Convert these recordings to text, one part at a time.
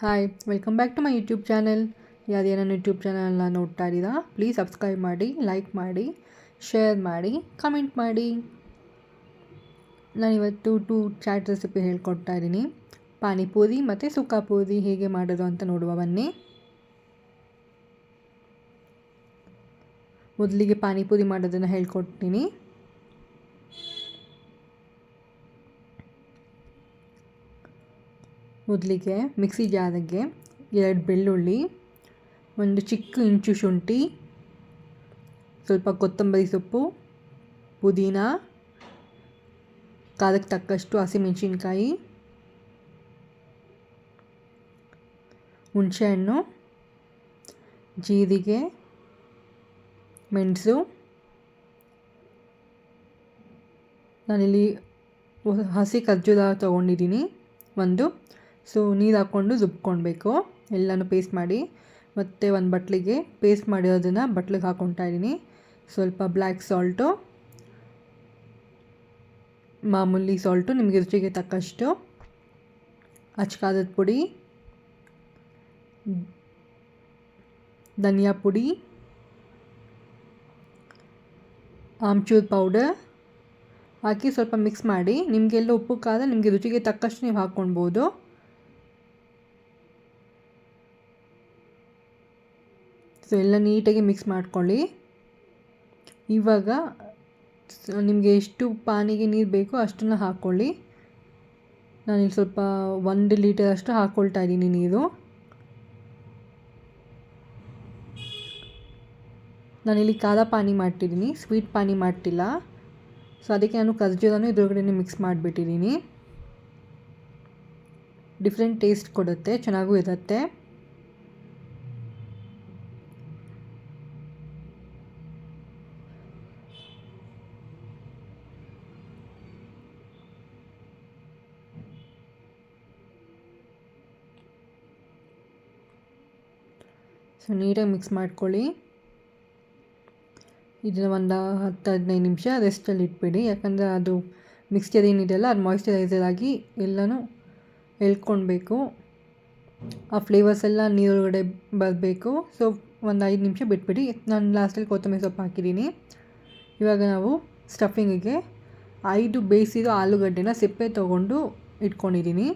Hi welcome back to my YouTube channel. ಯಾವುದೇ ನನ್ನ YouTube ಚಾನಲ್ನ ನೋಡ್ತಾ ಇದ್ದೀರಾ, ಪ್ಲೀಸ್ ಸಬ್ಸ್ಕ್ರೈಬ್ ಮಾಡಿ, ಲೈಕ್ ಮಾಡಿ, ಶೇರ್ ಮಾಡಿ, ಕಮೆಂಟ್ ಮಾಡಿ. ನಾನಿವತ್ತು 2 ಚಾಟ್ ರೆಸಿಪಿ ಹೇಳ್ಕೊಡ್ತಾ ಇದ್ದೀನಿ. ಪಾನಿಪೂರಿ ಮತ್ತು ಸುಕ್ಕ ಪೂರಿ ಹೇಗೆ ಮಾಡೋದು ಅಂತ ನೋಡುವ ಬನ್ನಿ. ಮೊದಲಿಗೆ ಪಾನಿಪೂರಿ ಮಾಡೋದನ್ನು ಹೇಳ್ಕೊಡ್ತೀನಿ. ಮೊದಲಿಗೆ ಮಿಕ್ಸಿ ಜಾರಿಗೆ 2 ಬೆಳ್ಳುಳ್ಳಿ, ಒಂದು ಚಿಕ್ಕ ಇಂಚು ಶುಂಠಿ, ಸ್ವಲ್ಪ ಕೊತ್ತಂಬರಿ ಸೊಪ್ಪು, ಪುದೀನ, ಖಾರಕ್ಕೆ ತಕ್ಕಷ್ಟು ಹಸಿಮೆಣಸಿನ್ಕಾಯಿ, ಹುಣಸೆಹಣ್ಣು, ಜೀರಿಗೆ, ಮೆಣಸು. ನಾನಿಲ್ಲಿ ಹಸಿ ಖರ್ಜೂರ ತೊಗೊಂಡಿದ್ದೀನಿ ಒಂದು. ಸೊ ನೀರು ಹಾಕ್ಕೊಂಡು ರುಬ್ಕೊಳ್ಬೇಕು. ಎಲ್ಲನೂ ಪೇಸ್ಟ್ ಮಾಡಿ ಮತ್ತು ಒಂದು ಬಟ್ಲಿಗೆ ಪೇಸ್ಟ್ ಮಾಡಿರೋದನ್ನು ಬಟ್ಲಿಗೆ ಹಾಕ್ಕೊಳ್ತಾ ಇದ್ದೀನಿ. ಸ್ವಲ್ಪ ಬ್ಲ್ಯಾಕ್ ಸಾಲ್ಟು, ಮಾಮೂಲಿ ಸಾಲ್ಟು ನಿಮಗೆ ರುಚಿಗೆ ತಕ್ಕಷ್ಟು, ಅಚ್ಕಾರದ ಪುಡಿ, ಧನಿಯಾ ಪುಡಿ, ಆಮ್ಚೂರ್ ಪೌಡರ್ ಹಾಕಿ ಸ್ವಲ್ಪ ಮಿಕ್ಸ್ ಮಾಡಿ. ನಿಮಗೆಲ್ಲ ಉಪ್ಪು ಖಾರ ನಿಮಗೆ ರುಚಿಗೆ ತಕ್ಕಷ್ಟು ನೀವು ಹಾಕ್ಕೊಳ್ಬೋದು. ಸೊ ಎಲ್ಲ ನೀಟಾಗಿ ಮಿಕ್ಸ್ ಮಾಡ್ಕೊಳ್ಳಿ. ಇವಾಗ ನಿಮಗೆ ಎಷ್ಟು ಪಾನಿಗೆ ನೀರು ಬೇಕೋ ಅಷ್ಟನ್ನು ಹಾಕ್ಕೊಳ್ಳಿ. ನಾನಿಲ್ಲಿ ಸ್ವಲ್ಪ 1 ಲೀಟರ್ ಅಷ್ಟು ಹಾಕ್ಕೊಳ್ತಾ ಇದ್ದೀನಿ ನೀರು. ನಾನಿಲ್ಲಿ ಖಾರ ಪಾನಿ ಮಾಡ್ತಿದ್ದೀನಿ, ಸ್ವೀಟ್ ಪಾನಿ ಮಾಡ್ತಿಲ್ಲ. ಸೊ ಅದಕ್ಕೆ ನಾನು ಖರ್ಜೂರನೂ ಇದ್ರೊಳಗಡೆ ಮಿಕ್ಸ್ ಮಾಡಿಬಿಟ್ಟಿದ್ದೀನಿ. ಡಿಫ್ರೆಂಟ್ ಟೇಸ್ಟ್ ಕೊಡುತ್ತೆ, ಚೆನ್ನಾಗೂ ಇರುತ್ತೆ. ಸೊ ನೀಟಾಗಿ ಮಿಕ್ಸ್ ಮಾಡ್ಕೊಳ್ಳಿ. ಇದನ್ನು ಒಂದು 10-15 ನಿಮಿಷ ರೆಸ್ಟಲ್ಲಿ ಇಟ್ಬಿಡಿ. ಯಾಕಂದರೆ ಅದು ಮಿಕ್ಸ್ಚರ್ ಏನಿದೆಯಲ್ಲ ಅದು ಮಾಯಿಶ್ಚರೈಸರ್ ಆಗಿ ಎಲ್ಲನೂ ಎಳ್ಕೊಳ್ಬೇಕು. ಆ ಫ್ಲೇವರ್ಸ್ ಎಲ್ಲ ನೀರೊಳಗಡೆ ಬರಬೇಕು. ಸೊ ಒಂದು 5 ನಿಮಿಷ ಬಿಟ್ಬಿಡಿ. ನಾನು ಲಾಸ್ಟಲ್ಲಿ ಕೊತ್ತಂಬರಿ ಸೊಪ್ಪು ಹಾಕಿದ್ದೀನಿ. ಇವಾಗ ನಾವು ಸ್ಟಫಿಂಗಿಗೆ 5 ಬೇಯಿಸಿರೋ ಆಲೂಗಡ್ಡೆನ ಸಿಪ್ಪೆ ತೊಗೊಂಡು ಇಟ್ಕೊಂಡಿದ್ದೀನಿ.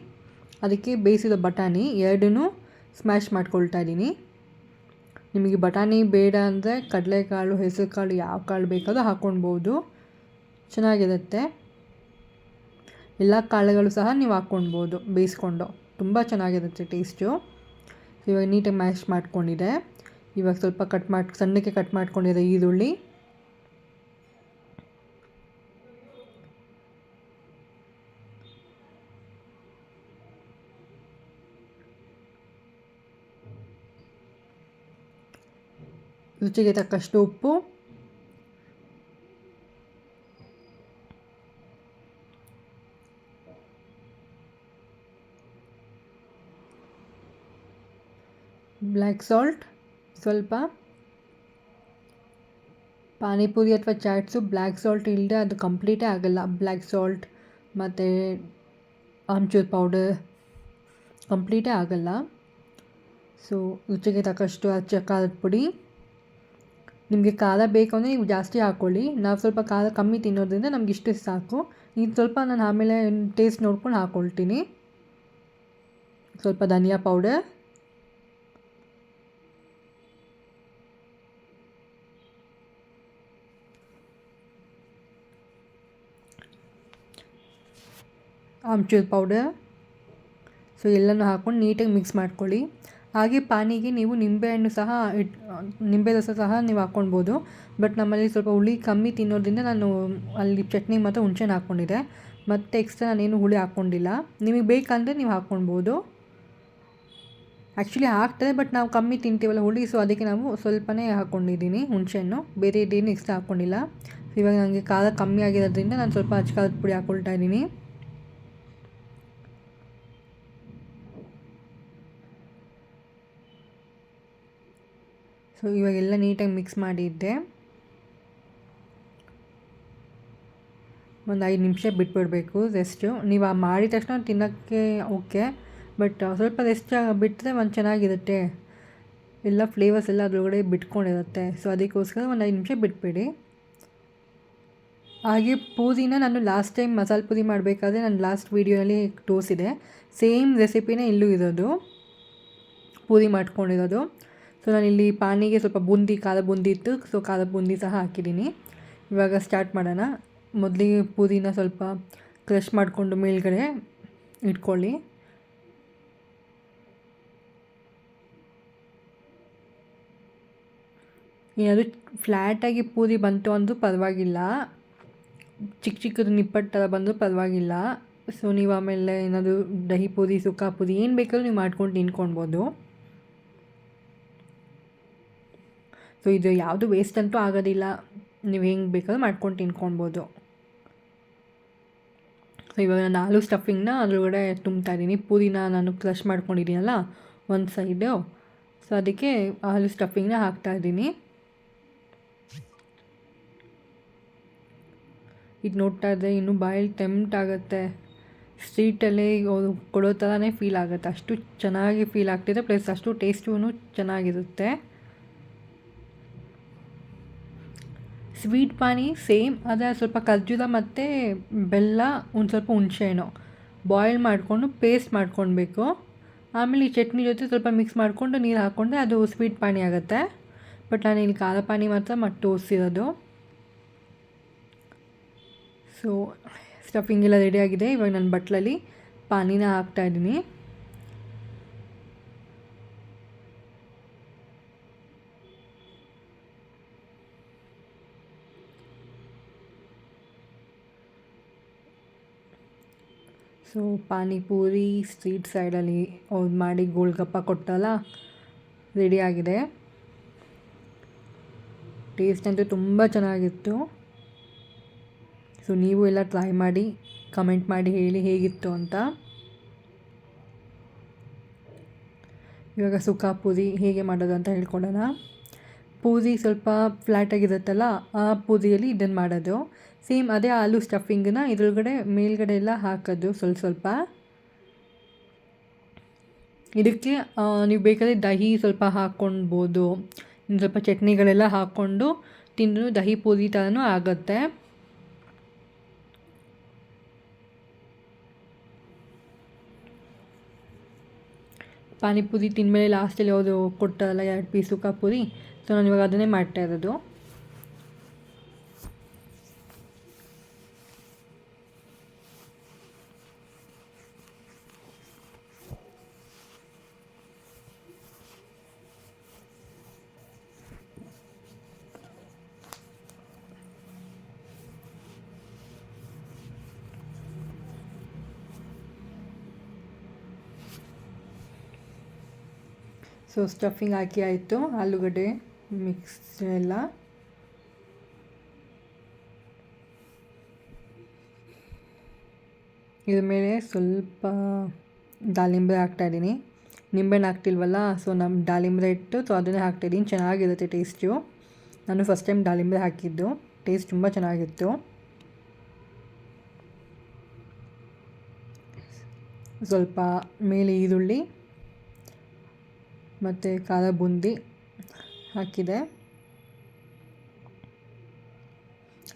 ಅದಕ್ಕೆ ಬೇಯಿಸಿರೋ ಬಟಾಣಿ 2 ಸ್ಮ್ಯಾಶ್ ಮಾಡ್ಕೊಳ್ತಾ ಇದ್ದೀನಿ. ನಿಮಗೆ ಬಟಾಣಿ ಬೇಡ ಅಂದರೆ ಕಡಲೆಕಾಳು, ಹೆಸರು ಕಾಳು, ಯಾವ ಕಾಳು ಬೇಕಾದರೂ ಹಾಕ್ಕೊಳ್ಬೋದು, ಚೆನ್ನಾಗಿರುತ್ತೆ. ಎಲ್ಲ ಕಾಳುಗಳು ಸಹ ನೀವು ಹಾಕ್ಕೊಳ್ಬೋದು ಬೇಯಿಸ್ಕೊಂಡು, ತುಂಬ ಚೆನ್ನಾಗಿರುತ್ತೆ ಟೇಸ್ಟು. ಇವಾಗ ನೀಟಾಗಿ ಮ್ಯಾಶ್ ಮಾಡ್ಕೊಂಡಿದೆ. ಇವಾಗ ಸ್ವಲ್ಪ ಸಣ್ಣಕ್ಕೆ ಕಟ್ ಮಾಡ್ಕೊಂಡಿರೋ ಈರುಳ್ಳಿ, ರುಚಿಗೆ ತಕ್ಕಷ್ಟು ಉಪ್ಪು, ಬ್ಲ್ಯಾಕ್ ಸಾಲ್ಟ್ ಸ್ವಲ್ಪ. ಪಾನಿಪುರಿ ಅಥವಾ ಚಾಟ್ಸು ಬ್ಲ್ಯಾಕ್ ಸಾಲ್ಟ್ ಇಲ್ಲದೆ ಅದು ಕಂಪ್ಲೀಟೇ ಆಗೋಲ್ಲ. ಬ್ಲ್ಯಾಕ್ ಸಾಲ್ಟ್ ಮತ್ತು ಆಮ್ಚೂರ್ ಪೌಡರ್ ಕಂಪ್ಲೀಟೇ ಆಗೋಲ್ಲ. ಸೊ ರುಚಿಗೆ ತಕ್ಕಷ್ಟು ಖಾರದ ಪುಡಿ. ನಿಮಗೆ ಖಾರ ಬೇಕು ಅಂದರೆ ನೀವು ಜಾಸ್ತಿ ಹಾಕ್ಕೊಳ್ಳಿ. ನಾವು ಸ್ವಲ್ಪ ಖಾರ ಕಮ್ಮಿ ತಿನ್ನೋದ್ರಿಂದ ನಮ್ಗೆ ಇಷ್ಟು ಸಾಕು. ಇದು ಸ್ವಲ್ಪ ನಾನು ಆಮೇಲೆ ಟೇಸ್ಟ್ ನೋಡ್ಕೊಂಡು ಹಾಕ್ಕೊಳ್ತೀನಿ. ಸ್ವಲ್ಪ ಧನಿಯಾ ಪೌಡರ್, ಆಮ್ಚೂರ್ ಪೌಡರ್. ಸೊ ಎಲ್ಲನೂ ಹಾಕ್ಕೊಂಡು ನೀಟಾಗಿ ಮಿಕ್ಸ್ ಮಾಡ್ಕೊಳ್ಳಿ. ಹಾಗೆ ಪಾನಿಗೆ ನೀವು ನಿಂಬೆ ರಸ ಸಹ ನೀವು ಹಾಕ್ಕೊಳ್ಬೋದು. ಬಟ್ ನಮ್ಮಲ್ಲಿ ಸ್ವಲ್ಪ ಹುಳಿ ಕಮ್ಮಿ ತಿನ್ನೋದ್ರಿಂದ ನಾನು ಅಲ್ಲಿ ಚಟ್ನಿ ಮಾತ್ರ ಹುಣಸೆಹಣ್ಣು ಹಾಕ್ಕೊಂಡಿದ್ದೆ. ಮತ್ತು ಎಕ್ಸ್ಟ್ರಾ ನಾನೇನು ಹುಳಿ ಹಾಕ್ಕೊಂಡಿಲ್ಲ. ನಿಮಗೆ ಬೇಕಂದರೆ ನೀವು ಹಾಕ್ಕೊಳ್ಬೋದು. ಆ್ಯಕ್ಚುಲಿ ಹಾಕ್ತಾರೆ, ಬಟ್ ನಾವು ಕಮ್ಮಿ ತಿಂತೀವಲ್ಲ ಹುಳಿ, ಸೊ ಅದಕ್ಕೆ ನಾವು ಸ್ವಲ್ಪನೇ ಹಾಕ್ಕೊಂಡಿದ್ದೀನಿ ಹುಣಸೆಹಣ್ಣು. ಬೇರೆ ಇದೇನು ಎಕ್ಸ್ಟ್ರಾ ಹಾಕ್ಕೊಂಡಿಲ್ಲ. ಇವಾಗ ನನಗೆ ಖಾರ ಕಮ್ಮಿ ಆಗಿರೋದ್ರಿಂದ ನಾನು ಸ್ವಲ್ಪ ಅಚ್ಕಾರದ ಪುಡಿ ಹಾಕ್ಕೊಳ್ತಾ ಇದ್ದೀನಿ. ಸೊ ಇವಾಗೆಲ್ಲ ನೀಟಾಗಿ ಮಿಕ್ಸ್ ಮಾಡಿದ್ದೆ. ಒಂದು 5 ನಿಮಿಷ ಬಿಟ್ಬಿಡಬೇಕು ರೆಸ್ಟು. ನೀವು ಮಾಡಿದ ತಕ್ಷಣ ತಿನ್ನೋಕ್ಕೆ ಓಕೆ, ಬಟ್ ಸ್ವಲ್ಪ ರೆಸ್ಟ್ ಬಿಟ್ಟರೆ ಒಂದು ಚೆನ್ನಾಗಿರುತ್ತೆ, ಎಲ್ಲ ಫ್ಲೇವರ್ಸ್ ಎಲ್ಲ ಅದರೊಳಗಡೆ ಬಿಟ್ಕೊಂಡಿರುತ್ತೆ. ಸೊ ಅದಕ್ಕೋಸ್ಕರ ಒಂದು 5 ನಿಮಿಷ ಬಿಟ್ಬಿಡಿ. ಹಾಗೆ ಪೂರಿನ ನಾನು ಲಾಸ್ಟ್ ಟೈಮ್ ಮಸಾಲೆ ಪೂರಿ ಮಾಡಬೇಕಾದ್ರೆ ನಾನು ಲಾಸ್ಟ್ ವೀಡಿಯೋನಲ್ಲಿ ತೋರಿಸಿದೆ, ಸೇಮ್ ರೆಸಿಪಿನೇ ಇಲ್ಲೂ ಇರೋದು, ಪೂರಿ ಮಾಡ್ಕೊಂಡಿರೋದು. ಸೊ ನಾನಿಲ್ಲಿ ಪಾನಿಗೆ ಸ್ವಲ್ಪ ಬೂಂದಿ, ಖಾರ ಬೂಂದಿ ಇತ್ತು, ಸೊ ಖಾರ ಬೂಂದಿ ಸಹ ಹಾಕಿದ್ದೀನಿ. ಇವಾಗ ಸ್ಟಾರ್ಟ್ ಮಾಡೋಣ. ಮೊದಲಿಗೆ ಪೂರಿನ ಸ್ವಲ್ಪ ಕ್ರಷ್ ಮಾಡಿಕೊಂಡು ಮೇಲ್ಗಡೆ ಇಟ್ಕೊಳ್ಳಿ. ಏನಾದರೂ ಫ್ಲ್ಯಾಟಾಗಿ ಪೂರಿ ಬಂತು ಅಂದರೂ ಪರವಾಗಿಲ್ಲ, ಚಿಕ್ಕ ಚಿಕ್ಕದು ನಿಪ್ಪಟ್ಟು ಥರ ಬಂದರೂ ಪರವಾಗಿಲ್ಲ. ಸೊ ನೀವು ಆಮೇಲೆ ಏನಾದರೂ ದಹಿ ಪೂರಿ, ಸುಕ್ಕ ಪೂರಿ ಏನು ಬೇಕಾದ್ರೂ ನೀವು ಮಾಡ್ಕೊಂಡು ತಿನ್ಕೊಳ್ಬೋದು. ಸೊ ಇದು ಯಾವುದು ವೇಸ್ಟ್ ಅಂತೂ ಆಗೋದಿಲ್ಲ, ನೀವು ಹೆಂಗೆ ಬೇಕಾದ್ರೂ ಮಾಡ್ಕೊಂಡು ತಿನ್ಕೊಳ್ಬೋದು. ಸೊ ಇವಾಗ ನಾನು ಆಲೂ ಸ್ಟಫಿಂಗ್ನ ಅದರೊಳಗಡೆ ತುಂಬ್ತಾಯಿದ್ದೀನಿ. ಪೂರಿನ ನಾನು ಕ್ರಷ್ ಮಾಡ್ಕೊಂಡಿದ್ದೀನಲ್ಲ ಒಂದು ಸೈಡು, ಸೊ ಅದಕ್ಕೆ ಆಲೂ ಸ್ಟಫಿಂಗ್ನ ಹಾಕ್ತಾಯಿದ್ದೀನಿ. ಇದು ನೋಡ್ತಾ ಇದ್ದರೆ ಇನ್ನೂ ಬಾಯಲ್ಲಿ ಟೆಂಪ್ಟ್ ಆಗುತ್ತೆ. ಸ್ಟ್ರೀಟಲ್ಲಿ ಅವರು ಕೊಡೋ ಥರನೇ ಫೀಲ್ ಆಗುತ್ತೆ, ಅಷ್ಟು ಚೆನ್ನಾಗಿ ಫೀಲ್ ಆಗ್ತಿದೆ, ಪ್ಲಸ್ ಅಷ್ಟು ಟೇಸ್ಟೂ ಚೆನ್ನಾಗಿರುತ್ತೆ. ಸ್ವೀಟ್ ಪಾನಿ ಸೇಮ್, ಆದರೆ ಸ್ವಲ್ಪ ಖರ್ಜೂರ ಮತ್ತು ಬೆಲ್ಲ, ಒಂದು ಸ್ವಲ್ಪ ಹುಣಸೆಹಣ್ಣು ಬಾಯ್ಲ್ ಮಾಡಿಕೊಂಡು ಪೇಸ್ಟ್ ಮಾಡ್ಕೊಳ್ಬೇಕು. ಆಮೇಲೆ ಈ ಚಟ್ನಿ ಜೊತೆ ಸ್ವಲ್ಪ ಮಿಕ್ಸ್ ಮಾಡಿಕೊಂಡು ನೀರು ಹಾಕ್ಕೊಂಡ್ರೆ ಅದು ಸ್ವೀಟ್ ಪಾನಿ ಆಗುತ್ತೆ. ಬಟ್ ನಾನು ಇಲ್ಲಿ ಖಾರ ಪಾನಿ ಮಾತ್ರ ಮಾಡಿ ತೋರಿಸಿರೋದು. ಸೊ ಸ್ಟಫಿಂಗ್ ಎಲ್ಲ ರೆಡಿಯಾಗಿದೆ. ಇವಾಗ ನಾನು ಬಟ್ಲಲ್ಲಿ ಪಾನಿನ ಹಾಕ್ತಾಯಿದ್ದೀನಿ. ಸೊ ಪಾನಿಪೂರಿ ಸ್ಟ್ರೀಟ್ ಸೈಡಲ್ಲಿ ಅವ್ರು ಮಾಡಿ ಗೋಲ್ಗಪ್ಪ ಕೊಟ್ಟಲ್ಲ, ರೆಡಿಯಾಗಿದೆ. ಟೇಸ್ಟ್ ಅಂತೂ ತುಂಬ ಚೆನ್ನಾಗಿತ್ತು. ಸೊ ನೀವು ಎಲ್ಲ ಟ್ರೈ ಮಾಡಿ ಕಮೆಂಟ್ ಮಾಡಿ ಹೇಳಿ ಹೇಗಿತ್ತು ಅಂತ. ಇವಾಗ ಸುಕ್ಕ ಪೂರಿ ಹೇಗೆ ಮಾಡೋದು ಅಂತ ಹೇಳ್ಕೊಡೋಣ. ಪೂರಿ ಸ್ವಲ್ಪ ಫ್ಲ್ಯಾಟಾಗಿರುತ್ತಲ್ಲ, ಆ ಪೂರಿಯಲ್ಲಿ ಇದನ್ನು ಮಾಡೋದು. ಸೇಮ್ ಅದೇ ಆಲೂ ಸ್ಟಫಿಂಗನ್ನ ಇದ್ರೊಳಗಡೆ ಮೇಲ್ಗಡೆ ಎಲ್ಲ ಹಾಕೋದು ಸ್ವಲ್ಪ ಸ್ವಲ್ಪ. ಇದಕ್ಕೆ ನೀವು ಬೇಕಾದರೆ ದಹಿ ಸ್ವಲ್ಪ ಹಾಕ್ಕೊಳ್ಬೋದು, ಇನ್ನು ಸ್ವಲ್ಪ ಚಟ್ನಿಗಳೆಲ್ಲ ಹಾಕ್ಕೊಂಡು ತಿಂದರೂ ದಹಿ ಪೂರಿ ಥರನೂ ಆಗುತ್ತೆ. ಪಾನಿಪುರಿ ತಿಂದಮೇಲೆ ಲಾಸ್ಟಲ್ಲಿ ಯಾವುದು ಕೊಟ್ಟಾರಲ್ಲ 2 ಪೀಸ್ ಸುಕ್ಕ ಪೂರಿ, ಸೊ ನಾನು ಇವಾಗ ಅದನ್ನೇ ಮಾಡ್ತಾ ಇರೋದು. ಸೊ ಸ್ಟಫಿಂಗ್ ಹಾಕಿ ಆಯಿತು, ಆಲೂಗಡ್ಡೆ ಮಿಕ್ಸ್ ಎಲ್ಲ. ಇದ್ರ ಮೇಲೆ ಸ್ವಲ್ಪ ದಾಳಿಂಬೆ ಹಾಕ್ತಾಯಿದ್ದೀನಿ. ನಿಂಬೆಹಣ್ಣು ಹಾಕ್ತಿಲ್ವಲ್ಲ, ಸೊ ನಮ್ಮ ದಾಳಿಂಬೆ ಇಟ್ಟು ಸೊ ಅದನ್ನೇ ಹಾಕ್ತಾಯಿದ್ದೀನಿ. ಚೆನ್ನಾಗಿರುತ್ತೆ ಟೇಸ್ಟು. ನಾನು ಫಸ್ಟ್ ಟೈಮ್ ದಾಳಿಂಬೆ ಹಾಕಿದ್ದು, ಟೇಸ್ಟ್ ತುಂಬ ಚೆನ್ನಾಗಿತ್ತು. ಸ್ವಲ್ಪ ಮೇಲೆ ಈರುಳ್ಳಿ ಮತ್ತು ಖಾರ ಬೂಂದಿ ಹಾಕಿದೆ.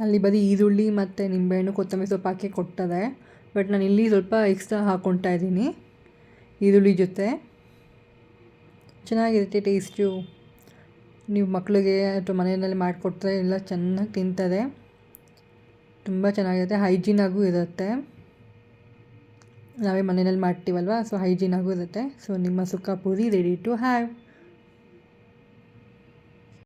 ಅಲ್ಲಿ ಬರೀ ಈರುಳ್ಳಿ ಮತ್ತು ನಿಂಬೆಹಣ್ಣು ಕೊತ್ತಂಬರಿ ಸೊಪ್ಪು ಹಾಕಿ ಕೊಡ್ತಾರೆ, ಬಟ್ ನಾನು ಇಲ್ಲಿ ಸ್ವಲ್ಪ ಎಕ್ಸ್ಟ್ರಾ ಹಾಕ್ಕೊಳ್ತಾ ಇದ್ದೀನಿ ಈರುಳ್ಳಿ ಜೊತೆ. ಚೆನ್ನಾಗಿರುತ್ತೆ ಟೇಸ್ಟು. ನೀವು ಮಕ್ಕಳಿಗೆ ಅಥವಾ ಮನೆಯಲ್ಲಿ ಮಾಡಿಕೊಟ್ರೆ ಎಲ್ಲ ಚೆನ್ನಾಗಿ ತಿಂತಾರೆ. ತುಂಬ ಚೆನ್ನಾಗಿರುತ್ತೆ, ಹೈಜೀನಾಗೂ ಇರುತ್ತೆ. ನಾವೇ ಮನೆಯಲ್ಲಿ ಮಾಡ್ತೀವಲ್ವ, ಸೊ ಹೈಜೀನಾಗೂ ಇರುತ್ತೆ. ಸೊ ನಿಮ್ಮ ಸುಕ್ಕ ಪೂರಿ ರೆಡಿ ಟು ಹ್ಯಾವ್.